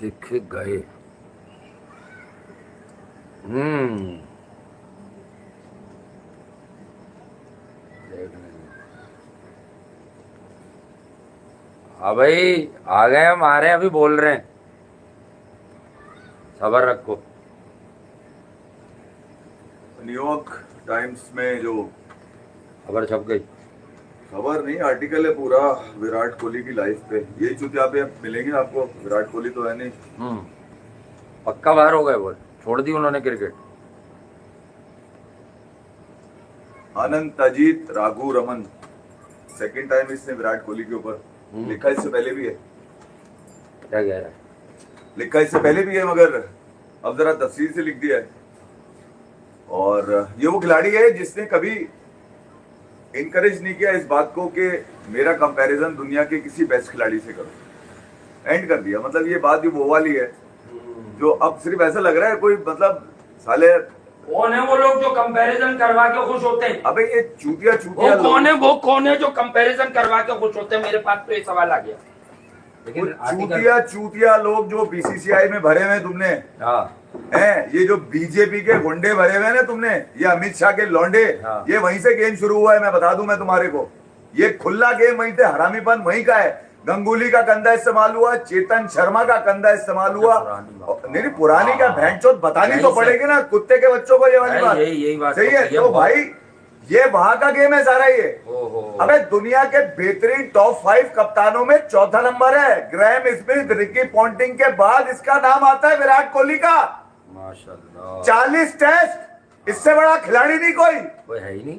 दिख गए। हम्म, देख लेंगे। हाँ भाई, आ गए हम, आ रहे हैं, अभी बोल रहे हैं, सबर रखो। न्यूयॉर्क टाइम्स में जो खबर छप गई। खबर नहीं, आर्टिकल है पूरा विराट कोहली की लाइफ पे। यही चुतिया पे मिलेंगे आपको, विराट कोहली तो है नहीं। पक्का बाहर हो गए, बोल छोड़ दी उन्होंने क्रिकेट। अनंत अजीत राघु रमन, सेकंड टाइम इसने विराट कोहली के ऊपर लिखा। इससे पहले भी है, क्या कह रहा है? लिखा इससे पहले भी है, मगर अब जरा तफसील से लिख दिया है। और ये वो खिलाड़ी है जिसने कभी इनकरेज नहीं किया इस बात को कि मेरा कंपैरिजन दुनिया के किसी बेस्ट खिलाड़ी से करो। एंड कर दिया। मतलब ये बात ही वो वाली है जो अब सिर्फ ऐसा लग रहा है कोई, मतलब साले कौन है वो लोग जो कंपैरिजन करवा के खुश होते हैं? अबे ये चूतिया चूतिया वो कौन है जो कंपैरिजन करवा के खुश होते हैं? मेरे पास तो ये सवाल आ गया। लेकिन चूतिया चूतिया लोग जो बीसीसीआई में भरे हुए तुमने, हैं ये जो बीजेपी के गुंडे भरे हुए ना तुमने, ये अमित शाह के लौंडे, ये वहीं से गेम शुरू हुआ है। मैं बता दूं मैं तुम्हारे को, ये खुला गेम वहीं से, हरामीपन वहीं का है। गंगुली का कंधा इस्तेमाल हुआ, चेतन शर्मा का कंधा इस्तेमाल हुआ। नहीं पुरानी का भैंचोद बतानी तो पड़ेगी ना कुत्ते के बच्चों को, ये वाली बात यही बात सही है। तो भाई ये वहां का गेम है सारा ये। अबे दुनिया के बेहतरीन टॉप 5 कप्तानों में चौथा नंबर है। ग्रैम स्मिथ, रिकी पॉन्टिंग के बाद इसका नाम आता है विराट कोहली का। माशाल्लाह 40 टेस्ट, इससे बड़ा खिलाड़ी नहीं कोई है ही नहीं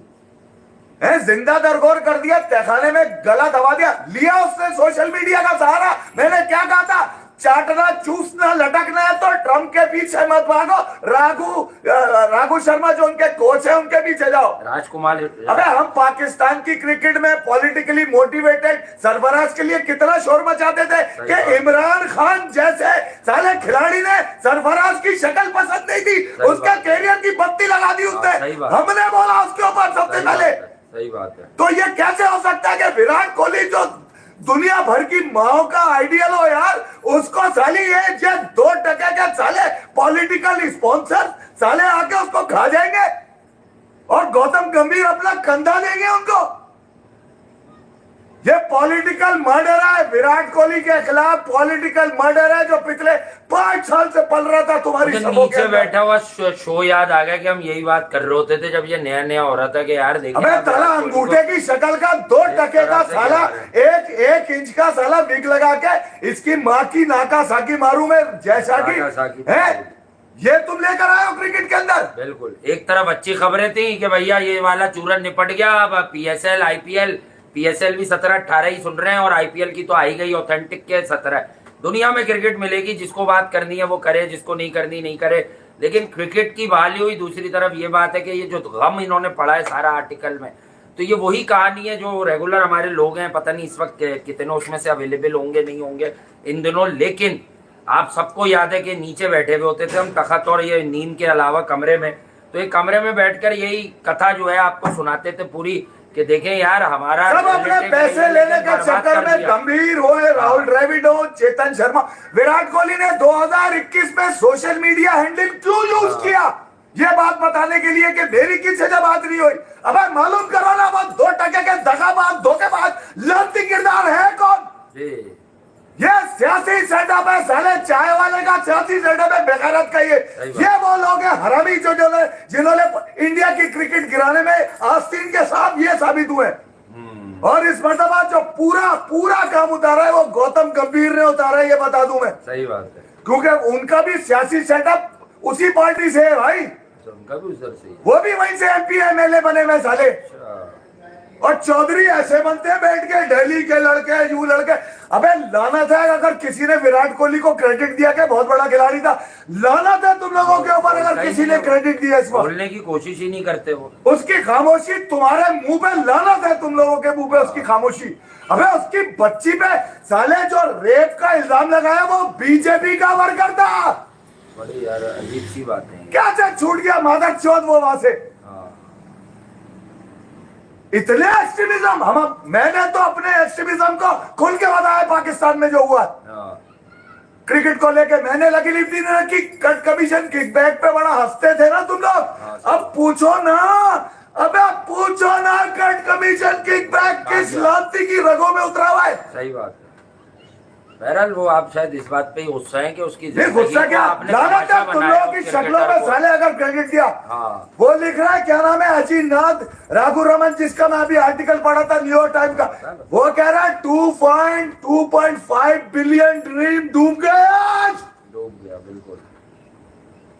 है। जिंदा दरगोर कर दिया, तहखाने में गला दबा दिया, लिया उसने सोशल मीडिया का सहारा। मैंने क्या कहा था, चाटना चूसना लटकना है तो ट्रम्प के पीछे मत भागो, राघु शर्मा जो उनके कोच है उनके पीछे जाओ। राजकुमार अबे हम पाकिस्तान की क्रिकेट में पॉलिटिकली मोटिवेटेड सरफराज के लिए कितना शोर मचाते थे कि इमरान खान जैसे साले खिलाड़ी ने सरफराज की शक्ल पसंद नहीं थी, उसका कैरियर की बत्ती लगा दी उसने। हमने बोला उसके ऊपर सबसे पहले। सही बात है। तो ये कैसे हो सकता है कि विराट कोहली जो दुनिया भर की माओ का आइडियल हो यार, उसको साली ये जो 2% के साले पॉलिटिकल स्पॉन्सर साले आके उसको खा जाएंगे और गौतम गंभीर अपना कंधा देंगे उनको। ये पॉलिटिकल मर्डर है, विराट कोहली के खिलाफ पॉलिटिकल मर्डर है जो पिछले 5 साल से पल रहा था तुम्हारी सबों के नीचे बैठा हुआ शो याद आ गया कि हम यही बात कर रहे होते थे जब ये नया नया हो रहा था कि यार देखिए अबे ताला अंगूठे की शक्ल का 2% का साला, एक इंच का साला विग लगा के इसकी माँ की नाका साकी मारू में जैसा की है, ये तुम लेकर आए हो क्रिकेट के अंदर। बिल्कुल एक तरफ अच्छी खबरें थी कि भैया ये वाला चूरन निपट गया, अब पीएसएल आईपीएल, पीएसएल भी 17-18 ही सुन रहे हैं और आईपीएल की तो आई गई ऑथेंटिक के 17। दुनिया में क्रिकेट मिलेगी, जिसको बात करनी है वो करे, जिसको नहीं करनी नहीं करे। लेकिन क्रिकेट की बहाली हुई। दूसरी तरफ ये बात है कि ये जो गम इन्होंने पढ़ा है सारा आर्टिकल में, तो ये वही कहानी है जो रेगुलर हमारे लोग हैं, पता नहीं इस वक्त कितने उसमें से अवेलेबल होंगे नहीं होंगे इन दिनों। लेकिन आप सबको याद है कि नीचे बैठे हुए होते थे हम तखत और ये नींद के अलावा कमरे में, तो एक कमरे में बैठकर यही कथा जो है आपको सुनाते थे पूरी कि देखें यार हमारा सब अपने पैसे लेने के चक्कर में गंभीर हुए, राहुल द्रविड़ हो, चेतन शर्मा। विराट कोहली ने 2021 में सोशल मीडिया हैंडल क्यों यूज किया, ये बात बताने के लिए कि मेरी किसी से बात नहीं हुई। अब मालूम करो ना वो 2% के दगाबाज धोखेबाज लड़ती किरदार है कौन। ये सियासी सेटअप है साले, चाय वाले का सियासी सेटअप है, बेगैरत का ये वो लोग हैं हरामी जो जिन्होंने इंडिया की क्रिकेट गिराने में आस्तीन के साथ ये साबित हुए। और इस मर्तबा जो पूरा काम उतारा है वो गौतम गंभीर ने उतारा है, ये बता दूं मैं। सही बात है, क्योंकि उनका भी सियासी सेटअप उसी पार्टी से है भाई, उनका भी उधर से, वो भी वहीं से एमपी एमएलए बने हुए साले। और चौधरी ऐसे बनते हैं बैठ के, दिल्ली के लड़के यू लड़के। अबे लानत है अगर किसी ने विराट कोहली को क्रेडिट दिया कि बहुत बड़ा खिलाड़ी था, लानत है तुम लोगों के ऊपर अगर किसी ने क्रेडिट दिया। इस बोलने की कोशिश ही नहीं करते वो, उसकी खामोशी तुम्हारे मुंह पे, लानत है तुम लोगों के मुंह पे उसकी खामोशी। अबे उसकी बच्ची पे साले जो रेप का इल्जाम लगाया वो बीजेपी का वर्कर था। बड़ी यार अजीब सी बात है, क्या छूट गया मादर चौथ वो वहां से। इतने एक्सट्रीमिज्म मैंने तो अपने एक्सट्रीमिज्म को खुल के बताया पाकिस्तान में जो हुआ। क्रिकेट को लेके मैंने लगी लिपटी ने रखी, कट कमीशन किकबैक पे बड़ा हंसते थे ना तुम लोग। अब पूछो ना, अबे पूछो ना, कट कमीशन किकबैक किस लाती की रगों में उतरा हुआ है। सही बात है। बहरहाल वो आप शायद इस बात पे ही गुस्सा है कि उसकी नहीं गुस्सा क्या, लानत है तुम लोगों की शक्लों में साले अगर क्रेडिट दिया। हाँ। वो लिख रहा है क्या नाम है, अजीत नाथ राघु रमन, जिसका मैं अभी आर्टिकल पढ़ा था न्यूयॉर्क टाइम का, वो कह रहा है 2.5 बिलियन ड्रीम डूब गए आज। डूब गया, बिल्कुल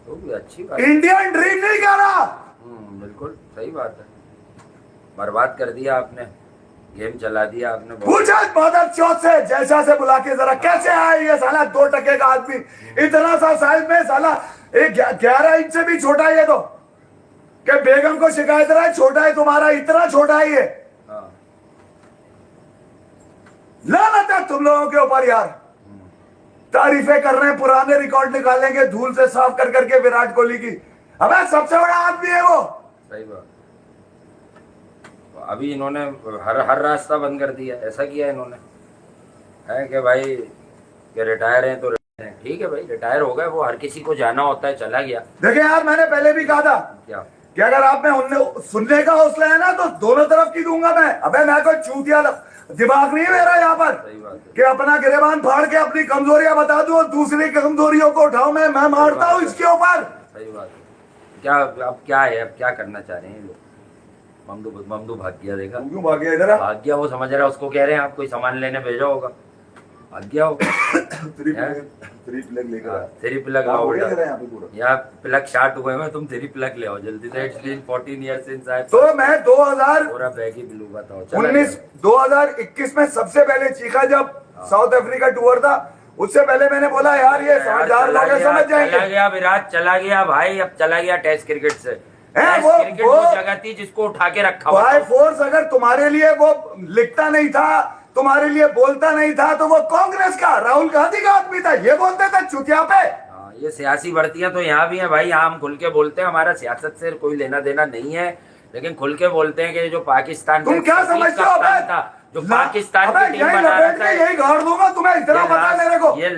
डूब गया। अच्छी बात, इंडियन ड्रीम नहीं कह रहा। बिल्कुल सही बात है। बर्बाद कर दिया आपने, गेम चला दिया आपने। पूछा मदर चौथ से, जैसा से बुला के जरा कैसे आए ये साला 2 टके का आदमी, इतना सा साइज में साला, एक 11 इंच से भी छोटा है ये तो, कि बेगम को शिकायत रहा है छोटा है तुम्हारा, इतना छोटा है ये। हाँ। लानत है तुम लोगों के ऊपर यार। तारीफें कर रहे हैं, पुराने रिकॉर्ड निकालेंगे धूल से साफ कर करके विराट कोहली की। अबे सबसे बड़ा आदमी है वो। सही बात। अभी इन्होंने हर रास्ता बंद कर दिया, ऐसा किया इन्होंने है कि भाई कि रिटायर हैं तो रिटायर हैं। ठीक है भाई, रिटायर हो गए, वो हर किसी को जाना होता है, चला गया। देखिए यार, मैंने पहले भी कहा था क्या कि अगर आप में सुनने का हौसला है ना तो दोनों तरफ की दूंगा मैं। अबे मैं कोई चूतिया दिमाग नहीं है मेरा यहाँ पर सही बात है कि अपना गिरेबान फाड़ के अपनी कमजोरियां बता दूं और दूसरी कमजोरियों को उठाऊं मैं मारता हूं इसके ऊपर। सही बात है। क्या अब क्या है, अब क्या करना चाह रहे हैं लोग? ममदू भाग गया, देखा क्यों भाग गया इधर? भाग गया, वो समझ रहा है, उसको कह रहे हैं आप कोई सामान लेने भेजा होगा, भाग गया होगा। 3 प्लग लेकर 3 प्लग यहाँ प्लग शार्ट हुए हैं, तुम 3 प्लग ले आओ जल्दी से। It's been 14 years since I. तो मैं 2000 पूरा बैग ही ब्लू बताओ। 2021 में सबसे पहले चीखा जब साउथ अफ्रीका टूर था, उससे पहले मैंने बोला यार ये समझदार लोग हैं, समझ जाएंगे। चला गया विराट, चला गया भाई, अब चला गया टेस्ट क्रिकेट से। टेस्ट क्रिकेट वो जगह थी जिसको उठा के रखा हुआ बाय फोर्स अगर तुम्हारे लिए वो लिखता नहीं था, तुम्हारे लिए बोलता नहीं था, तो वो कांग्रेस का राहुल गांधी का आदमी था, ये बोलते थे चुतिया पे। ये सियासी भर्तियां तो यहाँ भी है भाई, यहाँ हम खुल के बोलते हैं, हमारा सियासत से कोई लेना देना नहीं है, लेकिन खुल के बोलते हैं कि जो पाकिस्तान तुम क्या समझते हो था, जो पाकिस्तान की टीम बना रहा था, यही गाड़ दूंगा तुम्हें, इतना पता है मेरे को। ये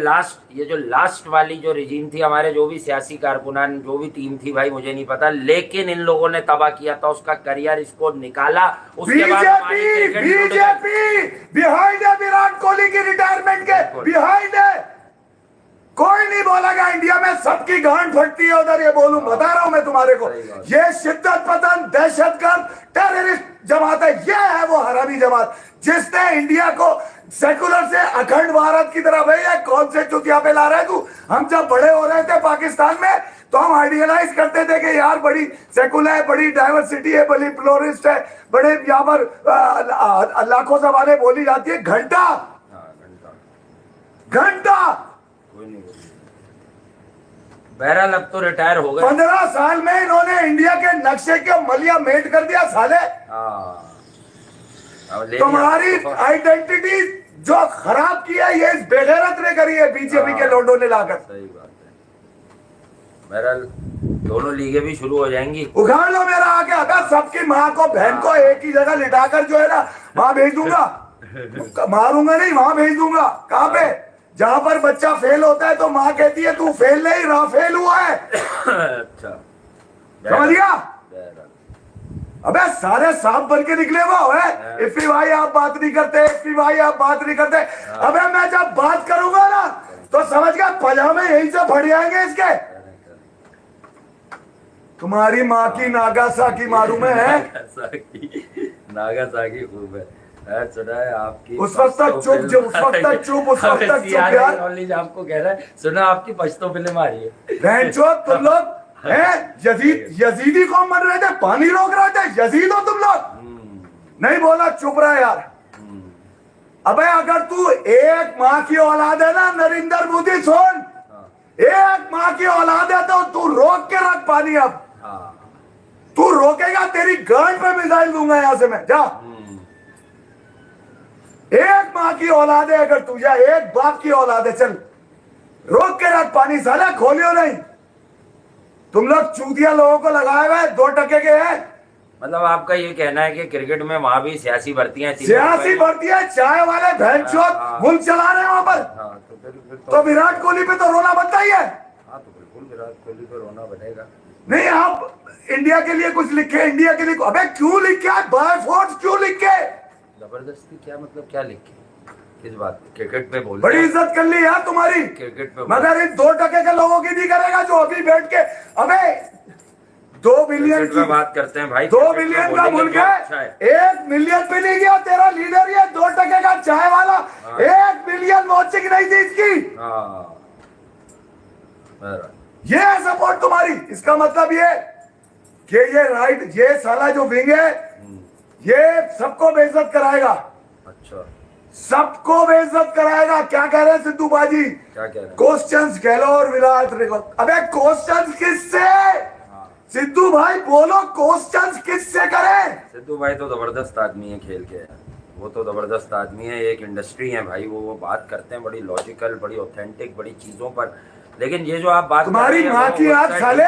जो लास्ट वाली जो रिजीम थी, हमारे जो भी सियासी कारकुनान, जो भी टीम थी भाई, मुझे नहीं पता, लेकिन इन लोगों ने तबाह किया था उसका करियर, इसको निकाला। उसके बाद बीजेपी बिहाइंड है विराट कोहली की रिटायरमेंट के, बिहाइंड है। कोई नहीं बोलेगा इंडिया में, सबकी गांड फटती है उधर, ये बोलूं, बता रहा हूं मैं तुम्हारे को। ये शिद्दत पसंद दहशतगर्द टेररिस्ट जमात है, ये है वो हरामी जमात जिसने इंडिया को सेकुलर से अखंड भारत की तरफ है। कौन से चुतिया पे ला रहे तू? हम जब बड़े हो रहे थे पाकिस्तान में तो हम आइडियलाइज करते थे कि यार बड़ी सेकुलर है, बड़ी डाइवर्सिटी है, बड़ी प्लोरिस्ट है, बड़े यहाँ पर लाखों जबानें बोली जाती है। घंटा बहरहाल अब तो रिटायर हो गए। 15 साल में इन्होंने इंडिया के नक्शे के मलिया मेट कर दिया साले। तुम्हारी आइडेंटिटी जो खराब की है ये इस बेगैरत ने करी है, बीजेपी के लोडों ने लाकर। सही बात है। बहरहाल दोनों लीगें भी शुरू हो जाएंगी। उखाड़ लो मेरा आगे, अगर सबकी माँ को बहन को एक ही जगह लिटाकर जो है ना वहां भेज दूंगा, मारूंगा नहीं, वहां भेज दूंगा। कहाँ पे? जहां पर बच्चा फेल होता है तो माँ कहती है तू फेल नहीं, राफेल हुआ है। अच्छा, समझ गया? अबे सारे सांप बन के निकले वो है। इफ्फी भाई आप बात नहीं करते, इफ्फी भाई आप बात नहीं करते। अबे मैं जब बात करूंगा ना तो समझ गया पजामे यहीं से फट जाएंगे इसके। तुम्हारी माँ की नागासाकी मारू में है। नागासाकी खूब है, सुना है आपकी। उस वक्त तक चुप, जो उस वक्त तक चुप, उस वक्त तक चुप यार। आपको कह रहा है, सुना आपकी पश्तो फिल्म आ रही है। बहनचोद तुम लोग हैं, यजीदी कौन बन रहे थे, पानी रोक रहे थे, यजीद हो तुम लोग। नहीं बोला, चुप रहा यार। अबे अगर तू एक माँ की औलाद है ना नरेंद्र मोदी, सुन, एक माँ की औलाद है तो तू रोक के रख पानी। अब तू रोकेगा तेरी गांड पे मिसाइल दूंगा यहां से मैं, जा। एक माँ की औलाद है अगर तू, या एक बाप की औलाद है, चल रोक के रख पानी, साला खोलियो नहीं। तुम लोग चूतिया लोगों को लगाए हुए 2 टके के हैं। मतलब आपका ये कहना है कि क्रिकेट में वहां भी सियासी भर्तियां, सियासी भर्तियां, चाय वाले भैंचोद मुल्क चला रहे हैं वहां पर। तो विराट कोहली पे तो रोना बनता ही है। हाँ तो बिल्कुल विराट कोहली पे रोना बनेगा। नहीं, आप इंडिया के लिए कुछ लिखे, इंडिया के लिए अबे क्यों लिखे, बाय फोर्स क्यों लिखे? जबरदस्ती क्या मतलब, क्या लिखे, किस बात पे? क्रिकेट पे बोल, बड़ी इज्जत कर ली यार तुम्हारी क्रिकेट पे, मगर इन 2% के लोगों की नहीं करेगा जो अभी बैठ के अबे 2 बिलियन क्रिकेट पे बात करते हैं भाई। 2 बिलियन का मुल्क अच्छा है, 1 मिलियन पे नहीं गया तेरा लीडर, ये 2% का चाय वाला। 1 मिलियन वॉचिंग नहीं थी इसकी। हाँ ये है सपोर्ट तुम्हारी। इसका मतलब ये कि ये राइट, ये साला जो विंग है ये सबको बेइज्जत कराएगा। अच्छा, सबको बेइज्जत कराएगा। क्या कह रहे हैं सिद्धू बाजी? क्या कह रहे हैं? क्वेश्चंस कह लो और विराट रिकॉर्ड। अबे क्वेश्चंस किससे? सिद्धू भाई बोलो, क्वेश्चंस किससे करें? सिद्धू भाई तो जबरदस्त आदमी है खेल के, वो तो जबरदस्त आदमी है, एक इंडस्ट्री है भाई। वो बात करते हैं बड़ी लॉजिकल, बड़ी ऑथेंटिक, बड़ी चीजों पर। लेकिन ये जो आप बात तुम्हारी माँ की आंख साले,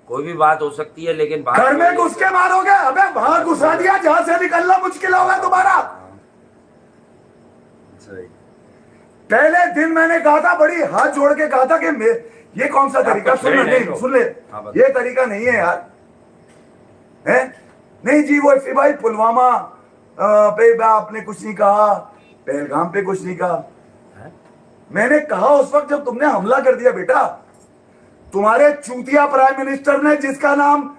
कोई भी बात हो सकती है, लेकिन बात घर में घुस के मारोगे। अबे वहां घुसा दिया जहां से निकलना मुश्किल होगा तुम्हारा। सही। पहले दिन मैंने कहा था, बड़ी हाथ जोड़ के कहा था कि ये कौन सा तरीका, सुन ले, ये तरीका नहीं है यार, है नहीं जी। वो भाई पुलवामा पे आपने कुछ नहीं कहा, पहलगाम पे कुछ नहीं कहा। मैंने कहा उस वक्त जब तुमने हमला कर दिया बेटा, तुम्हारे चूतिया प्राइम मिनिस्टर ने, जिसका नाम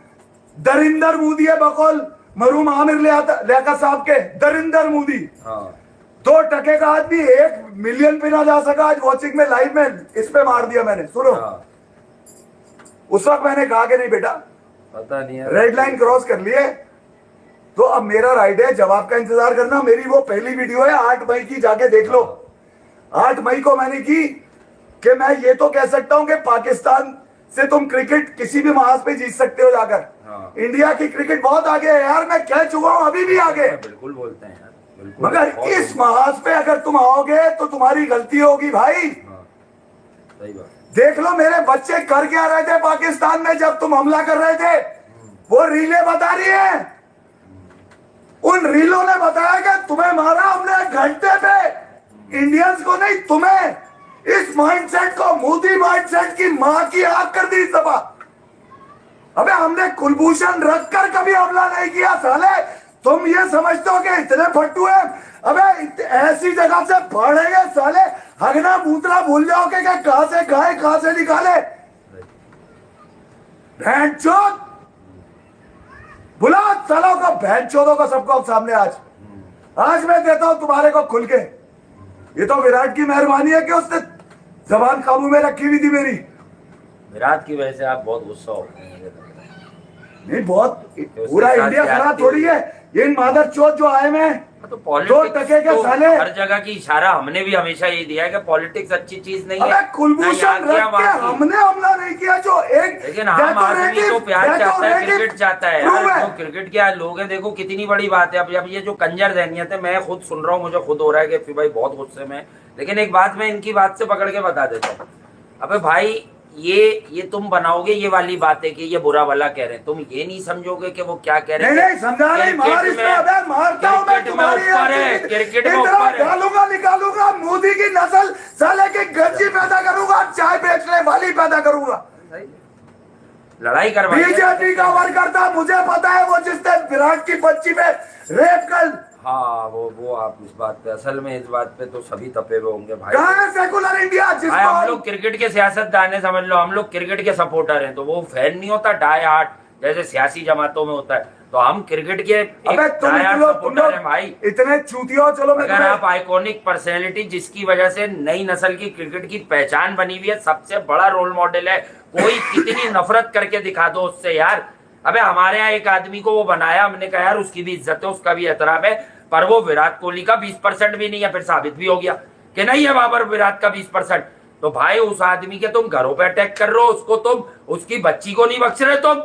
दरिंदर मोदी है, बकौल मरूम आमिर लियाकत साहब के, दरिंदर मोदी। 2% का आदमी 1 मिलियन पे ना जा सका आज वॉचिंग में, लाइव में। इस पे मार दिया मैंने, सुनो। उस वक्त मैंने कहा कि नहीं बेटा, पता नहीं है, रेड लाइन क्रॉस कर लिए तो अब मेरा राइट है जवाब का इंतजार करना। मेरी वो पहली वीडियो है 8 मई की, जाके देख लो। 8 मई को मैंने की कि मैं ये तो कह सकता हूं कि पाकिस्तान से तुम क्रिकेट किसी भी महाज पे जीत सकते हो जाकर। इंडिया की क्रिकेट बहुत आगे है यार, मैं कह चुका हूं, अभी भी आगे। बिल्कुल बोलते हैं यार, बिल्कुल। मगर इस महाज पे अगर तुम आओगे तो तुम्हारी गलती होगी भाई। सही बात। देख लो मेरे बच्चे कर क्या रहे थे पाकिस्तान में जब तुम हमला कर रहे थे, वो रीलें बता रही है। उन रीलों ने बताया कि तुम्हें मारा हमने घंटे पे, इंडियंस को नहीं, तुम्हें। इस माइंडसेट को, मोदी माइंडसेट की मां की आग कर दी इस दफा। अबे हमने कुलभूषण रखकर कभी हमला नहीं किया साले। तुम ये समझते हो कि इतने फट्टू है? अबे ऐसी जगह से फाड़ेंगे साले, हगना मूत्रा भूल जाओगे कि कहां से खाए कहां से निकाले। भैंस चोद बुला सालों को, भैंस चोदों को सबको अब सामने। आज मैं देता हूं तुम्हारे को खुल के। ये तो विराट की मेहरबानी है कि उसने जबान काबू में रखी हुई थी मेरी। विराट की वजह से आप बहुत गुस्सा हो गए हैं। नहीं, बहुत पूरा इंडिया खराब थोड़ी है। ये मादर चोद जो आए में तो 2% के साले, हर जगह की इशारा हमने भी हमेशा ये दिया है कि पॉलिटिक्स अच्छी चीज नहीं है। कुलभूषण रख के हमने हमला नहीं किया। जो एक, लेकिन आम आदमी तो प्यार चाहता है, क्रिकेट चाहता है यार। जो क्रिकेट के लोग हैं, देखो कितनी बड़ी बात है। अब ये जो कंजर जहनियत है, मैं खुद सुन रहा हूँ, मुझे खुद हो रहा है कि भाई बहुत गुस्से में। लेकिन एक बात मैं इनकी बात से पकड़ के बता देता हूँ। अबे भाई ये तुम बनाओगे ये वाली बातें कि ये बुरा भला कह रहे हैं, तुम ये नहीं समझोगे कि वो क्या कह रहे हैं। नहीं समझा नहीं, मार इसमें, अबे मारता हूं मैं तुम्हारी। क्रिकेट में ऊपर है, डालूंगा निकालूंगा, मोदी की नस्ल साले की गंजी पैदा करूंगा, चाय बेचने वाली पैदा करूंगा। लड़ाई करवाई। बीजेपी का वर्कर था, मुझे पता है, वो जिसने विराट की बच्ची पे रेप कर। हाँ वो आप इस बात पे, असल में इस बात पे तो सभी तपे हुए होंगे भाई। कहाँ है सेकुलर इंडिया? हम लोग क्रिकेट के सियासतदान है, समझ लो, हम लोग क्रिकेट के सपोर्टर हैं। तो वो फैन नहीं होता डाई हार्ट, जैसे सियासी जमातों में होता है। तो हम क्रिकेट के डाई हार्ट सपोर्टर हैं भाई। इतने चूतिया। चलो अगर आप आइकॉनिक पर्सनैलिटी, जिसकी वजह से नई नस्ल की क्रिकेट की पहचान बनी हुई है, सबसे बड़ा रोल मॉडल है, कोई कितनी नफरत करके दिखा दो उससे यार। अबे हमारे यहाँ एक आदमी को वो बनाया, हमने कहा यार उसकी भी इज्जत है, उसका भी एहतराम है, पर वो विराट कोहली का 20% भी नहीं है। फिर साबित भी हो गया कि नहीं है बाबर विराट का 20%। तो भाई उस आदमी के तुम घरों पे अटैक कर रहे हो, उसको तुम, उसकी बच्ची को नहीं बख्श रहे तुम।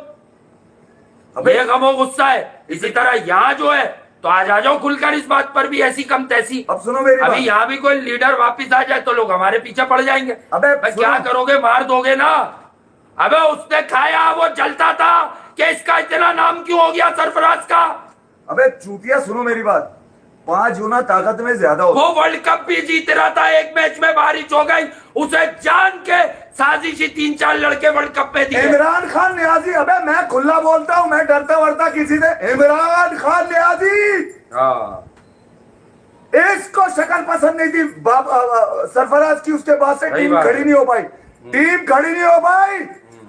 अब ये गमो गुस्सा है। इसी तरह यहाँ जो है, तो आज आ जाओ खुलकर इस बात पर भी, ऐसी कम तैसी। अब सुनो मेरी अभी यहाँ भी कोई लीडर वापिस आ जाए तो लोग हमारे पीछे पड़ जाएंगे। अबे क्या करोगे, मार दोगे ना। अबे उसने खाया, वो जलता था कि इसका इतना नाम क्यों हो गया सरफराज का। अबे चूतिया, सुनो मेरी बात। 5 गुना ताकत में ज्यादा होता वो वर्ल्ड कप भी जीत रहा था, एक मैच में बारिश हो गई, उसे जान के साजिशी 3-4 लड़के वर्ल्ड कप में दिए। इमरान खान न्याजी, अबे मैं खुला बोलता हूं, मैं डरता वरता किसी से। इमरान खान न्याजी, इसको शक्ल पसंद नहीं थी सरफराज की, उसके बाद से टीम खड़ी नहीं हो पाई, टीम खड़ी नहीं हो पाई।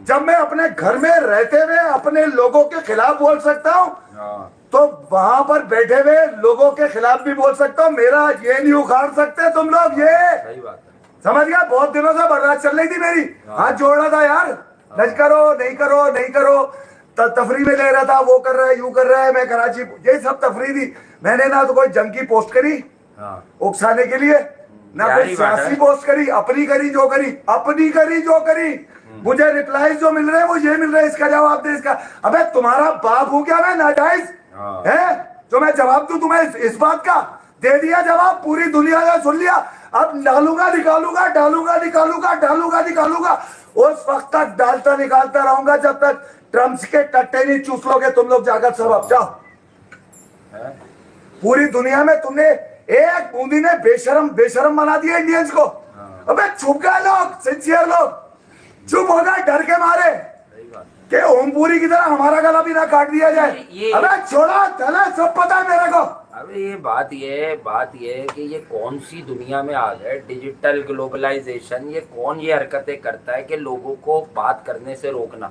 जब मैं अपने घर में रहते हुए अपने लोगों के खिलाफ बोल सकता हूँ, तो वहां पर बैठे हुए लोगों के खिलाफ भी बोल सकता हूँ। मेरा ये नहीं उखाड़ सकते तुम लोग, ये सही बात है। समझ गया। बहुत दिनों से बर्दाश्त चल रही थी मेरी, हाथ जोड़ रहा था यार, नच करो नहीं करो नहीं करो, तफरी में ले रहा था, वो कर रहा है यूं कर रहा है, मैं कराची, यही सब तफरी थी। मैंने ना तो कोई जंग की पोस्ट करी उकसाने के लिए, ना कोई सियासी पोस्ट करी, अपनी करी जो करी, अपनी करी जो करी। मुझे रिप्लाई जो मिल रहे हैं वो ये मिल रहे हैं, इसका जवाब दे, इसका। अबे तुम्हारा बाप हूं क्या मैं नाजायज है जो मैं जवाब दूं तुम्हें इस बात का? दे दिया जवाब, पूरी दुनिया ने सुन लिया। अब डालूंगा निकालूंगा, डालूंगा निकालूंगा, डालूंगा निकालूंगा, उस वक्त तक डालता निकालता रहूंगा जब तक ट्रम्प के टट्टे नहीं चूस लोगे तुम लोग जाकर सब। अब जाओ, पूरी दुनिया में तुमने एक बूंदी ने बेशरम बेशरम बना दिया इंडियंस को। अबे चुप गए लोग, सिंसियर लोग चुप हो गए डर के मारे कि ओमपुरी की तरह हमारा गला भी ना काट दिया जाए। अबे छोड़ा चला, सब पता है मेरे को। अबे ये बात है कि ये कौन सी दुनिया में आ गए, डिजिटल ग्लोबलाइजेशन, ये कौन ये हरकतें करता है कि लोगों को बात करने से रोकना।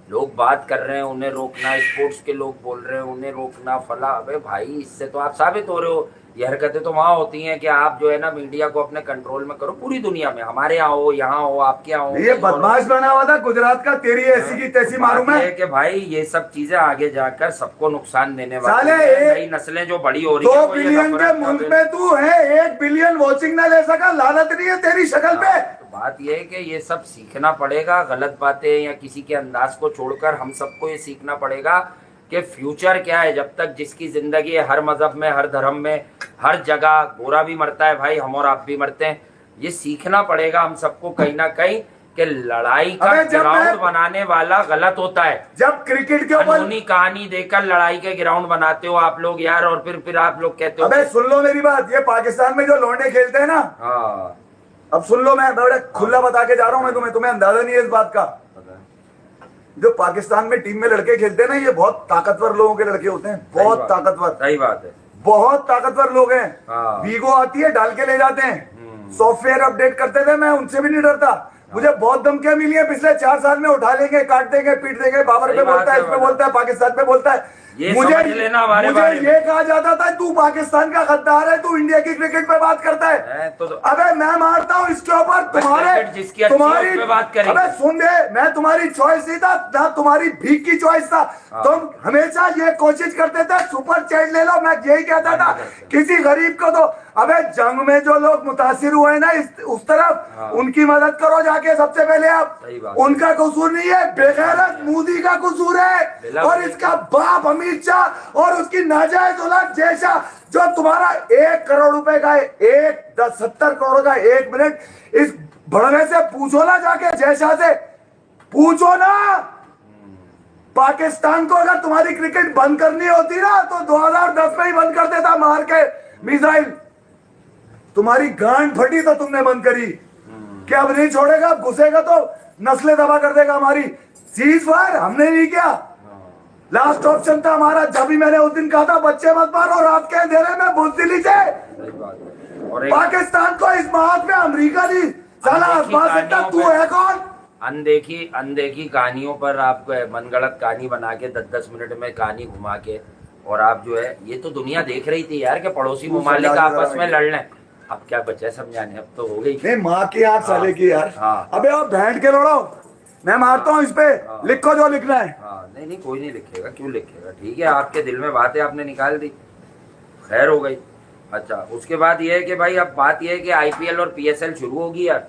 लोग बात कर रहे हैं उन्हें रोकना, स्पोर्ट्स के लोग बोल रहे हैं उन्हें रोकना, फला। अबे भाई इससे तो आप साबित हो रहे हो। ये हरकतें तो वहां होती हैं कि आप जो है ना मीडिया को अपने कंट्रोल में करो, पूरी दुनिया में, हमारे यहाँ हो, यहाँ हो, आपके यहाँ हो। ये बदमाश बना हुआ था गुजरात का, तेरी ऐसी की तैसी मारूं मैं। कि भाई ये सब चीजें आगे जाकर सबको नुकसान देने वाली साले है। नई नस्लें जो बड़ी हो रही है, 2 बिलियन के मुल्क में तू है, 1 बिलियन वॉचिंग ना ले सका, लालच नहीं है तेरी शक्ल पे। बात यह है कि ये सब सीखना पड़ेगा, गलत बातें या किसी के अंदाज को छोड़कर हम सबको ये सीखना पड़ेगा कि फ्यूचर क्या है। जब तक जिसकी जिंदगी है, हर मजहब में, हर धर्म में, हर जगह गोरा भी मरता है भाई, हम और आप भी मरते हैं। ये सीखना पड़ेगा हम सबको कहीं ना कहीं कि लड़ाई का ग्राउंड बनाने वाला गलत होता है। जब क्रिकेट के ऊपर कहानी देकर लड़ाई के ग्राउंड बनाते हो आप लोग यार, और फिर आप लोग कहते हो। अबे सुन लो मेरी बात, ये पाकिस्तान में जो लौंडे खेलते हैं ना, अब सुन लो, मैं बड़ा खुला बता के जा रहा हूँ मैं तुम्हें अंदाजा नहीं है इस बात का। जो पाकिस्तान में टीम में लड़के खेलते हैं ना, ये बहुत ताकतवर लोगों के लड़के होते हैं, बहुत ताकतवर। सही बात है, बहुत ताकतवर लोग हैं। वीगो आती है, डाल के ले जाते हैं, सॉफ्टवेयर अपडेट करते थे, मैं उनसे भी नहीं डरता। मुझे बहुत धमकियां मिली है पिछले 4 साल में, उठा लेंगे, काट देंगे, पीट देंगे, बाबर पे बोलता है, इसमें बोलता है, पाकिस्तान पे बोलता है। मुझे ये कहा जाता था तू पाकिस्तान का गद्दार है, तू इंडिया की क्रिकेट पे बात करता है। अबे मैं मारता हूँ इसके ऊपर, तुम्हारी बात करें। अबे सुन दे, मैं तुम्हारी चॉइस नहीं था ना, तुम्हारी भीख की चॉइस था। तुम हमेशा ये कोशिश करते थे सुपर चैट ले लो, मैं यही कहता था किसी गरीब को दो। अबे जंग में जो लोग मुतासिर हुए ना उस तरफ, उनकी मदद करो जाके सबसे पहले आप। उनका कसूर नहीं है, बेगैरत मोदी का कसूर है, और इसका बाप अमित शाह और उसकी नाजायज औलाद जैसा, जो तुम्हारा 1 करोड़ रुपए का 70 करोड़ का 1 मिनट, इस भड़वे से पूछो ना जाके, जैसा से पूछो ना। पाकिस्तान को अगर तुम्हारी क्रिकेट बंद करनी होती ना, तो 2010 में ही बंद कर देता मार के मिसाइल। तुम्हारी गांड फटी तो तुमने बंद करी, क्या अब नहीं छोड़ेगा, अब घुसेगा तो नस्लें दबा कर देगा हमारी। सीज फायर हमने नहीं किया, लास्ट ऑप्शन था हमारा। जब भी मैंने उस दिन कहा था बच्चे मत मारो, रात के अंधेरे में बुजदिली से पाकिस्तान को इस बात में अमेरिका दी, साला आसमान सकता, तू है कौन? अनदेखी कहानियों पर आप मनगढ़ंत कहानी बना के 10-10 मिनट में कहानी घुमा के, और आप जो है, ये तो दुनिया देख रही थी यार कि पड़ोसी ममालिक आपस में लड़ लें। अब क्या बचा समझाने, अब तो हो गई। नहीं माँ की 8 साले की यार। अबे आप बैठ के लड़ो, मैं मारता हूँ इस पे, लिखो जो लिखना है। नहीं कोई नहीं लिखेगा, क्यों लिखेगा, ठीक है, आपके दिल में बात है, आपने निकाल दी, खैर हो गई। अच्छा, उसके बाद ये है कि भाई अब बात ये है कि आईपीएल और पीएसएल शुरू होगी यार।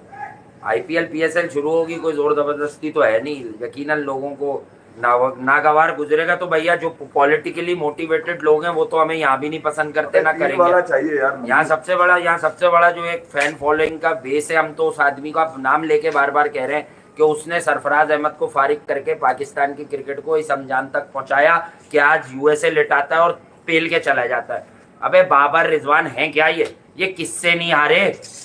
आईपीएल पीएसएल शुरू होगी, कोई जोर जबरदस्ती तो है नहीं। यकीनन लोगों को नागवार गुजरेगा तो भैया जो पॉलिटिकली मोटिवेटेड लोग हैं वो तो हमें यहाँ भी नहीं पसंद करते, ना करेंगे। चाहिए यार, यहाँ सबसे बड़ा जो एक फैन फॉलोइंग का बेस है, हम तो उस आदमी का नाम लेके बार बार कह रहे हैं कि उसने सरफराज अहमद को फारिग करके पाकिस्तान की क्रिकेट को इस अंजाम तक पहुंचाया कि आज यूएसए लिटाता है और पेल के चला जाता है। अबे बाबर रिजवान हैं क्या ये किससे नहीं हारे,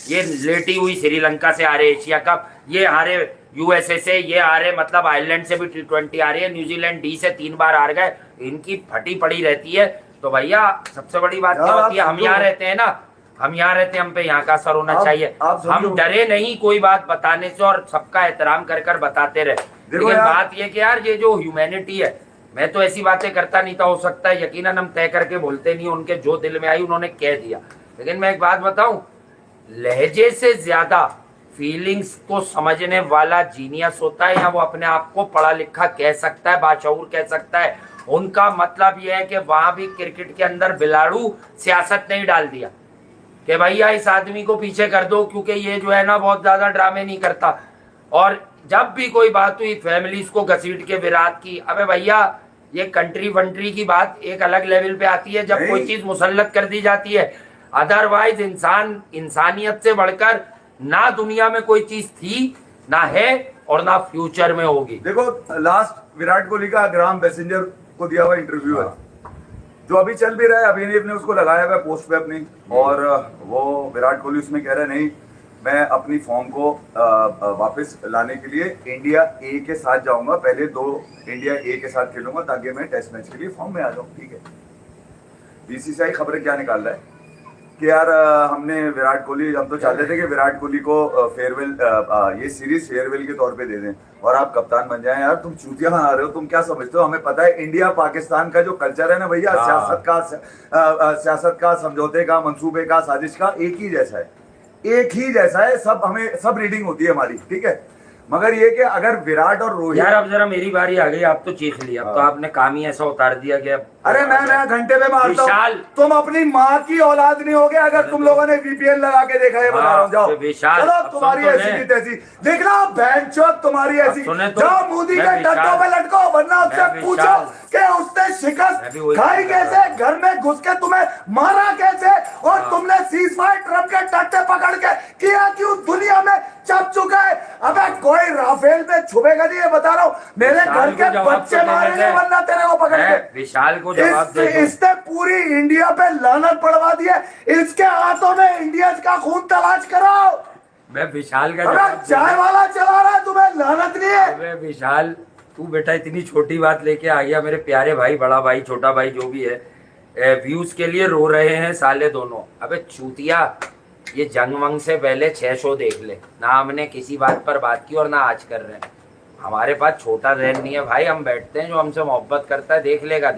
ये लेटी हुई श्रीलंका से हारे एशिया कप, ये हारे यूएसए से, ये हारे मतलब आयरलैंड से भी T20 आ रही है, न्यूजीलैंड डी से 3 बार हार गए, इनकी फटी पड़ी रहती है। तो भैया सबसे बड़ी बात क्या होती है, हम यहाँ रहते हैं ना, हम यहाँ रहते हैं, हम पे यहाँ का असर होना चाहिए, हम डरे नहीं कोई बात बताने से और सबका एहतराम कर कर बताते रहे। लेकिन बात ये कि यार ये जो ह्यूमैनिटी है, मैं तो ऐसी बातें करता नहीं था, हो सकता है यकीनन हम तय करके बोलते नहीं, उनके जो दिल में आई उन्होंने कह दिया। लेकिन मैं एक बात बताऊं, लहजे से ज्यादा फीलिंग्स को समझने वाला जीनियस होता है, या वो अपने आप को पढ़ा लिखा कह सकता है, बाशऊर कह सकता है। उनका मतलब यह है कि वहां भी क्रिकेट के अंदर बिलाड़ू सियासत नहीं डाल दिया कि भैया इस आदमी को पीछे कर दो क्योंकि ये जो है ना बहुत ज्यादा ड्रामे नहीं करता। और जब भी कोई बात हुई फैमिलीज को घसीट के विराट की, अबे भैया ये कंट्री वंट्री की बात एक अलग लेवल पे आती है जब कोई चीज मुसल्लत कर दी जाती है। अदरवाइज इंसानियत से बढ़कर ना दुनिया में कोई चीज थी, ना है और ना फ्यूचर में होगी। देखो लास्ट विराट कोहली का ग्राम पैसेंजर को दिया हुआ इंटरव्यू है जो अभी चल भी रहा है, अभिनीत ने उसको लगाया हुआ पोस्ट पे अपनी, और वो विराट कोहली उसमें कह रहा है नहीं मैं अपनी फॉर्म को वापस लाने के लिए इंडिया ए के साथ जाऊंगा, पहले 2 इंडिया ए के साथ खेलूंगा ताकि मैं टेस्ट मैच के लिए फॉर्म में आ जाऊं। ठीक है, बीसीसीआई खबरें क्या निकाल रहा है कि यार हमने विराट कोहली, हम तो चाहते थे कि विराट कोहली को फेयरवेल, ये सीरीज फेयरवेल के तौर पे दे दें और आप कप्तान बन जाएं। यार तुम चूतिया बना रहे हो, तुम क्या समझते हो? हमें पता है इंडिया पाकिस्तान का जो कल्चर है ना भैया, सियासत का, समझौते का, मंसूबे का, साजिश का एक ही जैसा है, एक ही जैसा है, सब हमें सब रीडिंग होती है हमारी। ठीक है, मगर ये कि अगर विराट और रोहित, यार अब जरा मेरी बारी आ गई, आप तो चीख लिया, अब तो आपने काम ही ऐसा उतार दिया कि अरे मैं घंटे में मारता हूं, तुम अपनी माँ की औलाद नहीं होगे अगर तुम लोगों ने वीपीएन लगा के देखा है, बता रहा हूं। जाओ चलो, तुम्हारी ऐसी की तैसी देखना, बहनचोद तुम्हारी ऐसी, जाओ मोदी के डंडों पे लटको, वरना उससे पूछो कि उसने शिकस्त खाई कैसे, घर में घुस के तुम्हें मारा कैसे, और तुमने सीज फायर ट्रम्प के टट्टे पकड़ के किया क्यों, दुनिया में छप चुका है। अबे कोई राफेल में छुपेगा नहीं, ये बता रहा हूँ, मेरे घर के बच्चे मारेंगे वरना तेरे को पकड़ के। विशाल को जवाब दे दो। इसने पूरी इंडिया पे लानत पड़वा दी है, इसके हाथों में इंडिया का खून तलाश करो। मैं विशाल का जवाब, चाय वाला चला रहा है, तुम्हें लानत नहीं है। अबे विशाल तू बेटा इतनी छोटी बात लेके आ गया, मेरे प्यारे भाई, बड़ा भाई, छोटा भाई जो भी है, व्यूज के लिए रो रहे हैं साले दोनों। अबे चूतिया, ये जंग वंग से पहले 6 शो देख ले, ना हमने किसी बात पर बात की और ना आज कर रहे हैं। हमारे पास छोटा जहन नहीं है भाई, हम बैठते हैं, जो हमसे मोहब्बत करता है देख लेगा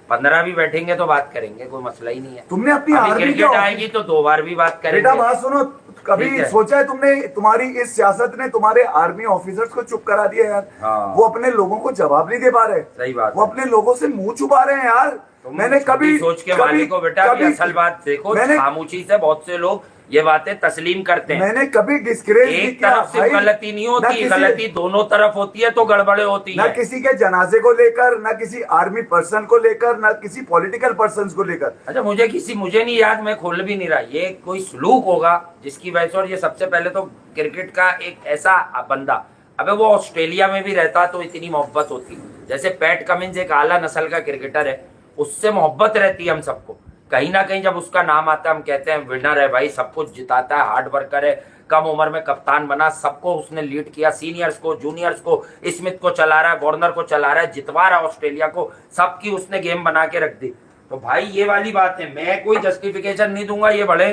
15 भी बैठेंगे तो बात करेंगे, कोई मसला ही नहीं है। तुमने अपनी क्रिकेट आएगी तो 2 बार भी बात करेंगे। बेटा बात सुनो, कभी सोचा है तुमने, तुम्हारी इस सियासत ने तुम्हारे आर्मी ऑफिसर्स को चुप करा दिया यार। वो अपने लोगों को जवाब नहीं दे पा रहे। सही बात, वो अपने लोगों से मुंह छुपा रहे हैं यार। मैंने कभी सोच के मालिक को बेटा असल बात देखो, खामोशी से बहुत से लोग ये बातें तस्लीम करते हैं। मैंने कभी डिस्करेज एक तरफ से गलती नहीं होती, गलती दोनों तरफ होती है तो गड़बड़े होती है। ना किसी के जनाजे को लेकर, ना किसी आर्मी पर्सन को लेकर, ना किसी पॉलिटिकल पर्सन को लेकर। अच्छा मुझे नहीं याद, मैं खोल भी नहीं रहा, ये कोई सलूक होगा जिसकी वजह से। और ये सबसे पहले तो क्रिकेट का एक ऐसा बंदा, अबे वो ऑस्ट्रेलिया में भी रहता तो इतनी मोहब्बत होती। जैसे पैट कमिंस एक आला नस्ल का क्रिकेटर है, उससे मोहब्बत रहती है हम सबको। कहीं ना कहीं जब उसका नाम आता है हम कहते हैं विनर है भाई, सब कुछ जिताता है, हार्ड वर्कर है, कम उम्र में कप्तान बना, सबको उसने लीड किया, सीनियर्स को, जूनियर्स को, स्मिथ को चला रहा है, वार्नर को चला रहा है, जितवा रहा है ऑस्ट्रेलिया को, सबकी उसने गेम बना के रख दी। तो भाई ये वाली बात है, मैं कोई जस्टिफिकेशन नहीं दूंगा। ये बड़े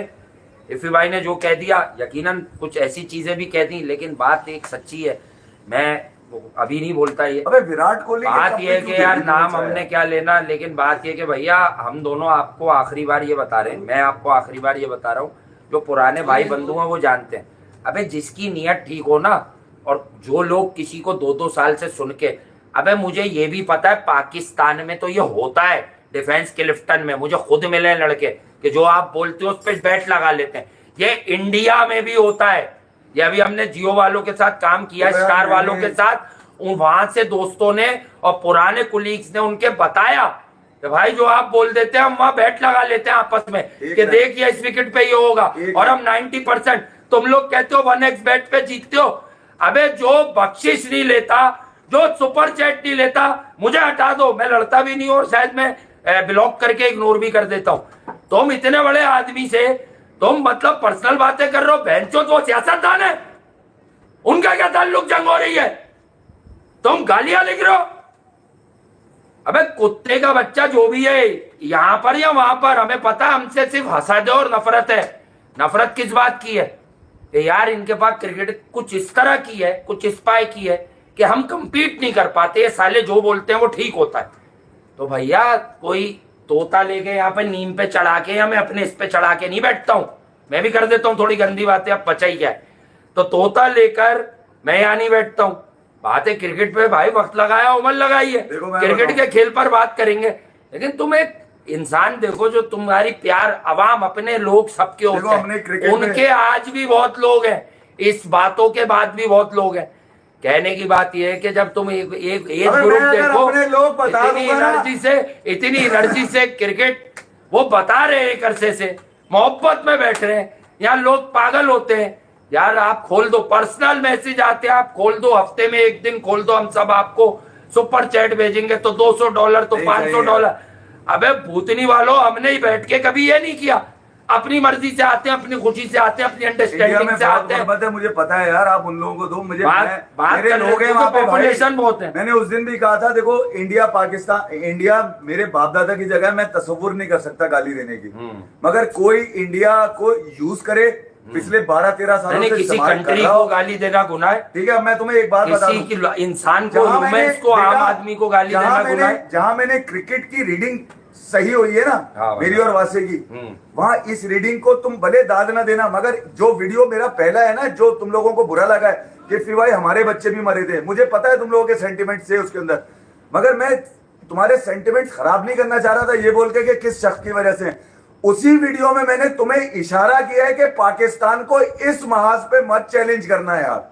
इफी भाई ने जो कह दिया, यकीनन कुछ ऐसी चीजें भी कह दी, लेकिन बात एक सच्ची है, मैं अभी नहीं बोलता ये। अबे विराट कोहली, बात ये है कि यार नाम हमने क्या लेना, लेकिन बात ये कि भैया हम दोनों आपको आखिरी बार ये बता रहे हैं, मैं आपको आखिरी बार ये बता रहा हूँ, जो पुराने भाई बंधु हैं वो जानते हैं। अबे जिसकी नीयत ठीक हो ना, और जो लोग किसी को 2-2 साल से सुन के, अबे मुझे ये भी पता है पाकिस्तान में तो ये होता है, डिफेंस क्लिफ्टन में मुझे खुद मिले लड़के कि जो आप बोलते हो उस पर बैट लगा लेते हैं। ये इंडिया में भी होता है। ये अभी हमने जियो वालों के साथ काम किया, स्टार वालों के साथ, वहां से दोस्तों ने और पुराने कुलीग्स ने उनके बताया कि भाई जो आप बोल देते हैं हम वहां बैट लगा लेते हैं आपस में कि देखिए इस विकेट पे ये होगा, और हम 90%, तुम लोग कहते हो 1x बैट पे जीतते हो। अबे जो बख्शिश नहीं लेता, जो सुपर चैट नहीं लेता, मुझे हटा दो, मैं लड़ता भी नहीं और शायद मैं ब्लॉक करके इग्नोर भी कर देता हूँ। तुम इतने बड़े आदमी से तुम मतलब पर्सनल बातें कर रहे हो, बहनचोद वो सियासतदान है, उनका क्या ताल्लुक जंग हो रही है, तुम गालियां लिख रहे हो। अबे कुत्ते का बच्चा जो भी है यहां पर या वहां पर, हमें पता हमसे सिर्फ हसद और नफरत है। नफरत किस बात की है कि यार इनके पास क्रिकेट कुछ इस तरह की है, कुछ इस पाए की है कि हम कंपीट नहीं कर पाते, ये साले जो बोलते हैं वो ठीक होता है। तो भैया कोई तोता लेके यहाँ पे नीम पे चढ़ा के, या मैं अपने इस पे चढ़ा के नहीं बैठता हूं, मैं भी कर देता हूं थोड़ी गंदी बातें, अब पचा ही क्या है। तो तोता लेकर मैं यहाँ नहीं बैठता हूं। बात है क्रिकेट पे भाई, वक्त लगाया उम्र लगाई है, क्रिकेट के खेल पर बात करेंगे। लेकिन तुम एक इंसान देखो जो तुम्हारी प्यार अवाम अपने लोग सबके होते हैं, उनके आज भी बहुत लोग हैं, इस बातों के बाद भी बहुत लोग हैं। कहने की बात यह है कि जब तुम एक ग्रुप देखो, इतनी एनर्जी से क्रिकेट वो बता रहे हैं, एक अरसे से मोहब्बत में बैठ रहे हैं, यहाँ लोग पागल होते हैं। यार आप खोल दो, पर्सनल मैसेज आते हैं, आप खोल दो, हफ्ते में एक दिन खोल दो, हम सब आपको सुपर चैट भेजेंगे, तो $200 तो $500। अबे भूतनी वालों, हमने ही बैठ के कभी ये नहीं किया, अपनी मर्जी से आते हैं, अपनी खुशी से आते हैं, अपनी अंडरस्टैंडिंग से आते हैं। मुझे पता है यार, आप उन लोगों को दो, मुझे मेरे लोग हैं वहाँ पे, पॉपुलेशन बहुत है। मैंने उस दिन भी कहा था, देखो इंडिया पाकिस्तान, इंडिया मेरे बाप दादा की जगह मैं तस्वुर नहीं कर सकता गाली देने की, मगर कोई इंडिया को यूज करे पिछले 12-13 सालों से किसी कंट्री को गाली देना गुनाह है। ठीक है, मैं तुम्हें एक बात बता दूं, किसी इंसान को, ह्यूमंस को, आम आदमी को गाली देना गुनाह है। जहां मैंने क्रिकेट की रीडिंग सही हुई है ना, मेरी और वासे की, वहां इस रीडिंग को तुम भले दाद ना देना, मगर जो वीडियो मेरा पहला है ना, जो तुम लोगों को बुरा लगा है कि फिर भाई हमारे बच्चे भी मरे थे, मुझे पता है तुम लोगों के सेंटिमेंट से उसके अंदर, मगर मैं तुम्हारे सेंटिमेंट खराब नहीं करना चाह रहा था ये बोल के कि किस शख्स की वजह से। उसी वीडियो में मैंने तुम्हें इशारा किया है कि पाकिस्तान को इस महाज पे मत चैलेंज करना यार।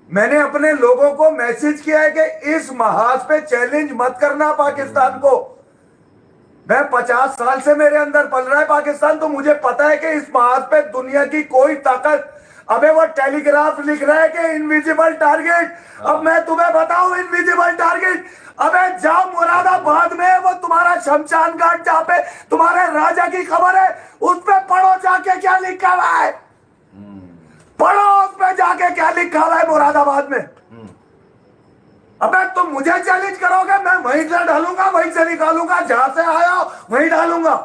मैंने अपने लोगों को मैसेज किया है कि इस महाज पे चैलेंज मत करना पाकिस्तान को। मैं 50 साल से मेरे अंदर पल रहा है पाकिस्तान, तो मुझे पता है कि इस महाज पे दुनिया की कोई ताकत, अबे वो टेलीग्राफ लिख रहा है कि इनविजिबल टारगेट, अब मैं तुम्हें बताऊं इनविजिबल टारगेट, अबे जाओ मुरादाबाद में वो तुम्हारा शमशान घाट जहां पे तुम्हारे राजा की खबर है, उस पे पढ़ो जाके क्या लिखा हुआ है, पढ़ो उस पे जाके क्या लिखा हुआ है मुरादाबाद में। अबे तुम मुझे चैलेंज करोगे, मैं वहीं से डालूंगा, वहीं से निकालूंगा, जहां से आया वहीं डालूंगा।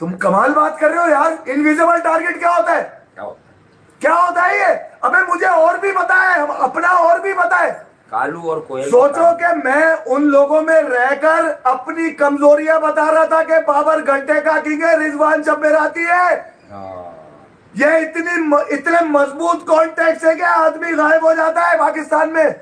तुम कमाल बात कर रहे हो यार। इनविजिबल टारगेट क्या होता है, क्या होता है ये? अबे मुझे और भी पता है, अपना और भी पता है। कालू और कोयल, सोचो कि मैं उन लोगों में रहकर अपनी कमजोरियां बता रहा था कि बाबर घंटे का किंग है, रिजवान जब मेरा आती है। ये इतने मजबूत कॉन्टेक्ट है कि आदमी गायब हो जाता है पाकिस्तान में।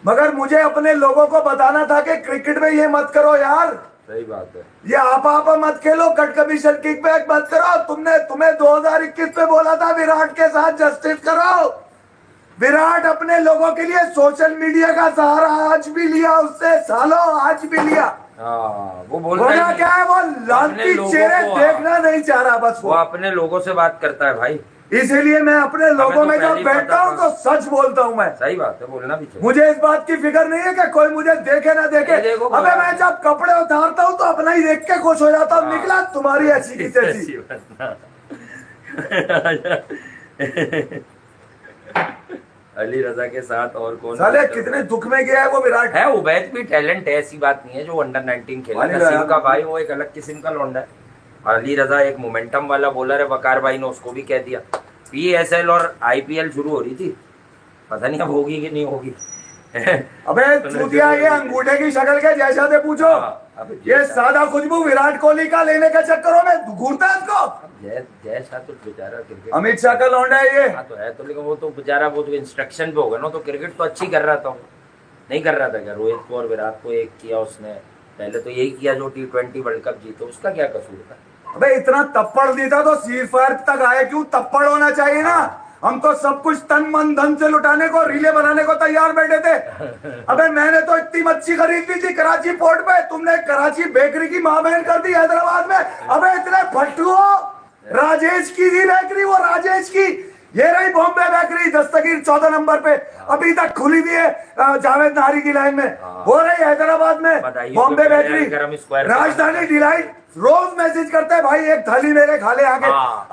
मगर मुझे अपने लोगों को बताना था कि क्रिकेट में ये मत करो यार। सही बात है, ये आप मत खेलो, कट कमीशन किक बैक मत करो। तुम्हें 2021 में बोला था विराट के साथ जस्टिस करो। विराट अपने लोगों के लिए सोशल मीडिया का सहारा आज भी लिया उससे, सालों आज भी लिया। वो बोलता है क्या है, वो लांती चेहरे देखना नहीं चाह रहा, बस वो अपने लोगों से बात करता है भाई। इसीलिए मैं अपने लोगों में जब बैठता हूँ तो सच बोलता हूँ मैं। सही बात है, बोलना भी चाहिए। मुझे इस बात की फिक्र नहीं है कि कोई मुझे देखे ना देखे। अबे मैं जब कपड़े उतारता हूँ तो अपना ही देख के खुश हो जाता हूँ। निकला तुम्हारी ऐसी की तैसी। अली रजा के साथ और कौन साले कितने दुख में गया है वो विराट। है उबैद भी टैलेंट है, ऐसी बात नहीं है। जो अंडर 19 खेला नसीम का भाई, वो एक अलग किस्म का लौंडा है। अली रजा एक मोमेंटम वाला बॉलर है, वकार भाई ने उसको भी कह दिया। PSL और IPL शुरू हो रही थी, पता नहीं अब होगी कि नहीं होगी। अबे चूतिया, ये अंगूठे की शक्ल के जैसा थे पूछो। ये सादा खुशबू विराट कोहली का लेने के चक्करों में घूरता है इसको। जैसा तो बेचारा क्रिकेट, अमित शाह का लौंडा है ये। तो है तो, लेकिन वो तो बेचारा वो तो इंस्ट्रक्शन पे होगा ना। तो क्रिकेट तो अच्छी कर रहा था, नहीं कर रहा था क्या? रोहित को और विराट को एक किया उसने, पहले तो यही किया जो T20 वर्ल्ड कप जीतो, उसका क्या कसूर था? अबे इतना तप्पड़ देता तो सीजफायर तक आए क्यों? तप्पड़ होना चाहिए ना। हम तो सब कुछ तन मन धन से लुटाने को, रीले बनाने को तैयार बैठे थे। अबे मैंने तो इतनी मच्छी खरीदी थी कराची पोर्ट पे, तुमने कराची बेकरी की मां बहन कर दी हैदराबाद में। अबे इतने फट्टू हो। राजेश की थी बेकरी, वो राजेश की। ये रही बॉम्बे बेकरी, दस्तगीर 14 नंबर पे अभी तक खुली भी है, जावेद नारी की लाइन में हो रही है हैदराबाद में, बॉम्बे बेकरी, राजधानी डिलाइट रोज मैसेज करते हैं भाई एक थाली मेरे खा ले आके।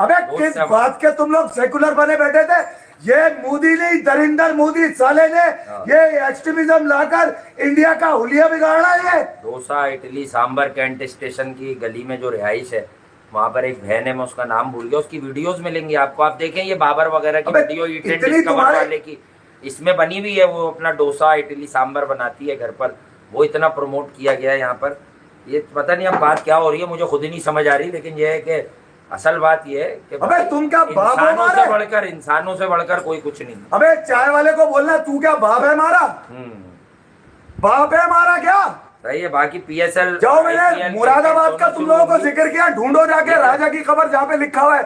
अबे किस बात के तुम लोग सेकुलर बने बैठे थे? ये मोदी नहीं, दरिंदर मोदी साले ने ये एक्सट्रीमिज्म लाकर इंडिया का हुलिया बिगाड़ा है। डोसा इडली सांबर कैंट स्टेशन की गली में जो रिहाइश है वहाँ पर एक बहन है, मैं उसका नाम भूल गया, उसकी वीडियोस मिलेंगी आपको, आप देखें ये बाबर वगैरह की वीडियो डिस्कवर वाले की इसमें बनी हुई है। वो अपना डोसा इडली सांबर बनाती है घर पर, वो इतना प्रमोट किया गया है यहाँ पर। ये पता नहीं अब बात क्या हो रही है, मुझे खुद ही नहीं समझ आ रही, लेकिन ये है कि असल बात ये है कि अबे तुम क्या बाप है? इंसानों से बढ़कर कोई कुछ नहीं। अबे चाय वाले को बोलना तू क्या बाप है हमारा? बाप है हमारा क्या? सही है। बाकी पीएसएल जाओ, मैंने मुरादाबाद का तुम लोगों को जिक्र किया, ढूंढो जाके राजा की खबर जहाँ पे लिखा हुआ है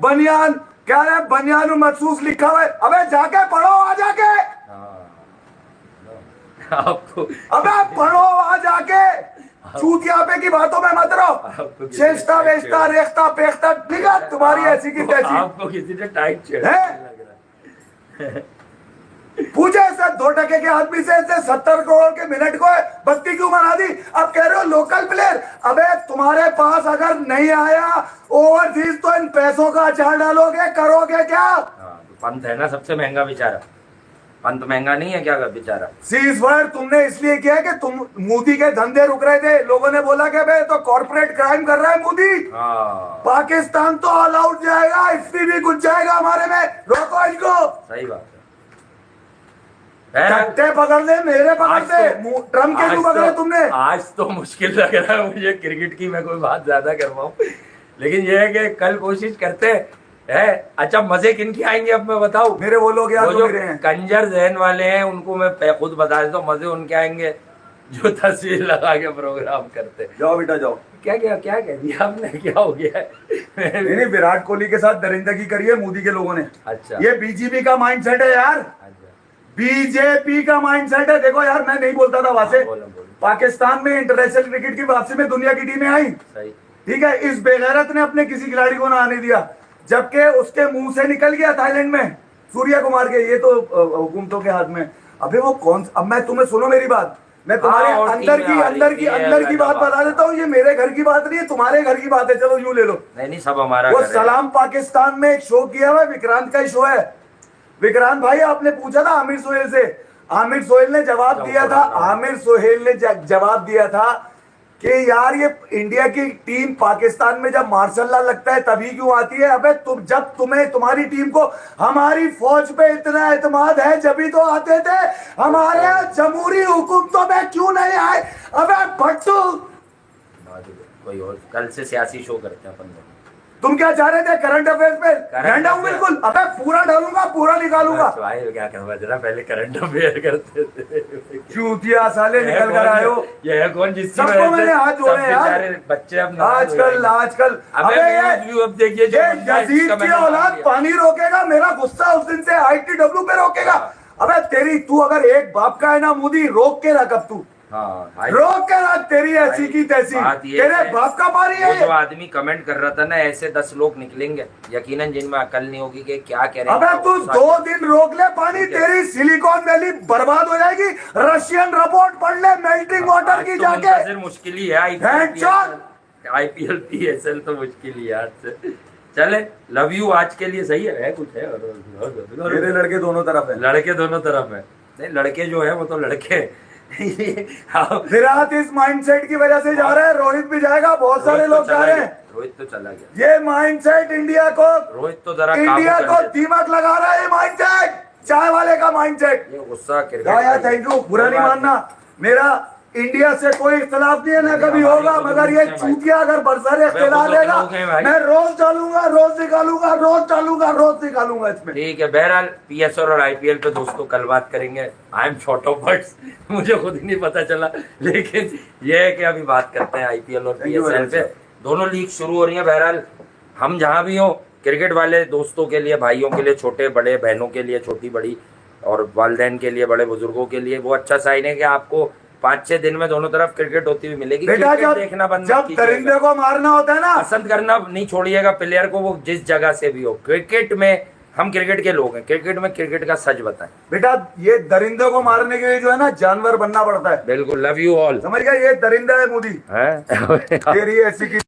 बनियान, क्या है बनियान मखसूस लिखा हुआ है, अबे जाके पढ़ो आ जाके, अबे पढ़ो आ जाके, चूतिया पे की बातों में मत रहो, चेष्टा वेष्टा रेखता पेखता निगाह तुम्हारी ऐसी की तैसी। आपको किसी ने टाइट छेड़ा पूछे सर 2% के आदमी से 70 करोड़ के मिनट को बत्ती क्यों बना दी? अब कह रहे हो लोकल प्लेयर, अबे तुम्हारे पास अगर नहीं आया ओवरसीज तो इन पैसों का अचार डालोगे, करोगे क्या? पंत है ना सबसे महंगा बेचारा, पंत महंगा नहीं है क्या बेचारा? सीज फायर तुमने इसलिए किया कि तुम मोदी के धंधे रुक रहे थे, लोगों ने बोला कि भाई तो कॉर्पोरेट क्राइम कर रहा है मोदी, पाकिस्तान तो ऑल आउट जाएगा, इफ्ती भी कुछ जाएगा हमारे में, रोको इनको। सही बात कट्टे पकड़ ले, मेरे पकड़ ले, ट्रम्प के क्यों पकड़े तुमने? आज तो मुश्किल लग रहा है मुझे क्रिकेट की मैं कोई बात ज्यादा कर पाऊं, लेकिन ये है कि कल कोशिश करते है। अच्छा मजे किन की आएंगे अब मैं बताऊं? मेरे वो लोग यार जो कंजर जहन वाले हैं उनको मैं खुद बता देता हूँ, मजे उनके आएंगे जो तस्वीर लगा के प्रोग्राम करते। जाओ बेटा जाओ। क्या कह दिया आपने? क्या हो गया है? नहीं विराट कोहली के साथ दरिंदगी करी है मोदी के लोगों ने। अच्छा ये बीजेपी का माइंडसेट है यार, बीजेपी का माइंडसेट है। देखो यार मैं नहीं बोलता था वहां से, पाकिस्तान में इंटरनेशनल क्रिकेट की वापसी में दुनिया की टीमें आई, ठीक है, इस बेगैरत ने अपने किसी खिलाड़ी को ना आने दिया, जबकि उसके मुंह से निकल गया थाईलैंड में सूर्या कुमार के, ये तो हुकूमतों के हाथ में। अबे वो कौन, अब मैं तुम्हें सुनो मेरी बात, मैं तुम्हारे अंदर की बात बता देता हूँ, ये मेरे घर की बात नहीं है, तुम्हारे घर की बात है, चलो यूं ले लो। नहीं सब हमारा। वो सलाम पाकिस्तान में एक शो किया हुआ, विक्रांत का ही शो है। विक्रांत भाई आपने पूछा था आमिर सोहेल से, आमिर सोहेल ने जवाब दिया था, आमिर सोहेल ने जवाब दिया था कि यार ये इंडिया की टीम पाकिस्तान में जब मार्शल लॉ लगता है तभी क्यों आती है? अबे तुम जब तुम्हारी टीम को हमारी फौज पे इतना एतमाद है जब तो आते थे, हमारे जमहूरी हुकूमतों में क्यों नहीं आए? अबे भट्टू कोई और कल से सियासी शो करते हैं अपन। तुम क्या चाह रहे थे करंट अफेयर्स पे? रैंडम हूं बिल्कुल, अबे पूरा डालूंगा पूरा निकालूंगा। क्या करवा जरा, पहले करंट अफेयर करते थे। चूतिया साले निकल कर आए हो। ये है कौन जिससे सबको मैंने हाथ जोड़े यार, बच्चे अब आजकल अबे अब देखिए यजीद की औलाद पानी रोकेगा, मेरा गुस्सा उस दिन से ITW पे रोकेगा। अबे तेरी तू अगर एक बाप का है ना मोदी, रोक के रख अब तू, रोक के रख, तेरी ऐसी की तैसी, तेरे बाप का पारी है। जो आदमी कमेंट कर रहा था ना, ऐसे 10 लोग निकलेंगे यकीनन जिनमें अकल नहीं होगी कि क्या कह रहे हैं। अबे तू 2 दिन रोक ले पानी, तेरी सिलिकॉन वैली बर्बाद हो जाएगी। रशियन रिपोर्ट पढ़ ले मेल्टिंग वाटर की जाके। मुश्किल ही है IPL PSL तो मुश्किल ही है आज से। चले लव यू आज के लिए, सही है कुछ है? मेरे लड़के दोनों तरफ है, लड़के दोनों तरफ है। नहीं लड़के जो है वो तो लड़के विराट इस माइंडसेट की वजह से जा रहा है, रोहित भी जाएगा, बहुत सारे लोग जा रहे हैं। रोहित तो चला गया। ये माइंडसेट इंडिया को, रोहित तो जरा इंडिया को दीमक लगा रहा है। ये माइंडसेट चाय वाले का माइंडसेट। ये गुस्सा थैंक यू, बुरा नहीं मानना, मेरा इंडिया से कोई इख्तलाफ नहीं है ना कभी होगा, मगर ये चूतिया अगर बरसर इख्तलाफ देगा मैं रोज डालूंगा, रोज निकालूंगा, रोज डालूंगा, रोज निकालूंगा इसमें। ठीक है, बहरहाल PSL और IPL पे दोस्तों कल बात करेंगे। I am short of words, मुझे खुद ही नहीं पता चला, लेकिन ये है कि अभी बात करते हैं IPL और PSL पे। दोनों लीग शुरू हो रही है। बहरहाल हम जहाँ भी हो, क्रिकेट वाले दोस्तों के लिए, भाइयों के लिए, छोटे बड़े, बहनों के लिए, छोटी बड़ी, और वालिदैन के लिए, बड़े बुजुर्गों के लिए वो अच्छा साइन है कि आपको 5-6 दिन में दोनों तरफ क्रिकेट होती हुई मिलेगी। क्रिकेट देखना बंद, जब दरिंदे को मारना होता है ना, पसंद करना नहीं छोड़िएगा प्लेयर को, वो जिस जगह से भी हो। क्रिकेट में हम क्रिकेट के लोग हैं, क्रिकेट में क्रिकेट का सच बताएं। बेटा ये दरिंदे को मारने के लिए जो है ना जानवर बनना पड़ता है, बिल्कुल, लव यू ऑल समझ गया, ये दरिंदा है मोदी, है। तेरी ऐसी की